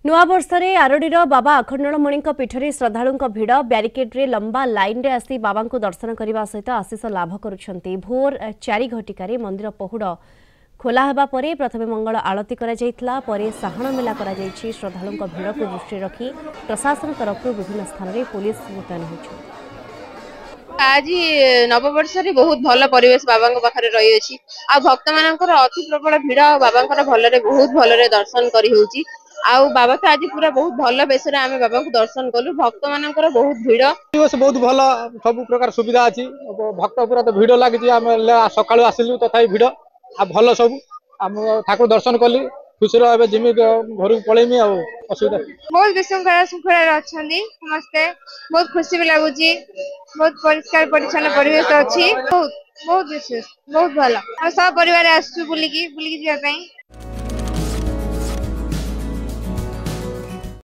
नुआ वर्ष में आरडीर बाबा अखंडलमणि पीठरे श्रद्धालुं भिड़ ब्यारिकेड्रे लंबा लाइन रे आसी बाबा को दर्शन करने सहित आशीष लाभ करुछंती। भोर 4 घटिकार मंदिर पहुड़ खोला हेबा परे प्रथमे मंगल आलती करा जायतिला, परे साहण मेला करा जायछि। श्रद्धालुं भिड़ को दृष्टि रखी प्रशासन तरफ विभिन्न स्थान में पुलिस मुतयन होछि। आज नववर्ष रे बहुत भल परिवेश बाबा पाखे रही अछि। आ भक्त मानकर अति प्रबल भिड़ बाबा भलरे बहुत भलरे दर्शन करी होउछि। आ बाबा तो आज पूरा बहुत भल बेस आम बाबा को दर्शन कलु। भक्त मानकर बहुत भिड़ बहुत भल सब प्रकार सुविधा अच्छी। भक्त पूरा तो भिड़ लगी सका आसिलु तथा भिड़ आ भल सब ठाकुर दर्शन कली खुशी जिमी घर पलैमी असुविधा बहुत विशृंखला श्रृंखला अच्छा समस्ते बहुत खुशी भी लगुच। बहुत परिष्कार परिच्छन्न परिवेश अच्छी। बहुत बहुत विशेष बहुत भल सब परिवार आसु बुलिकी जाए।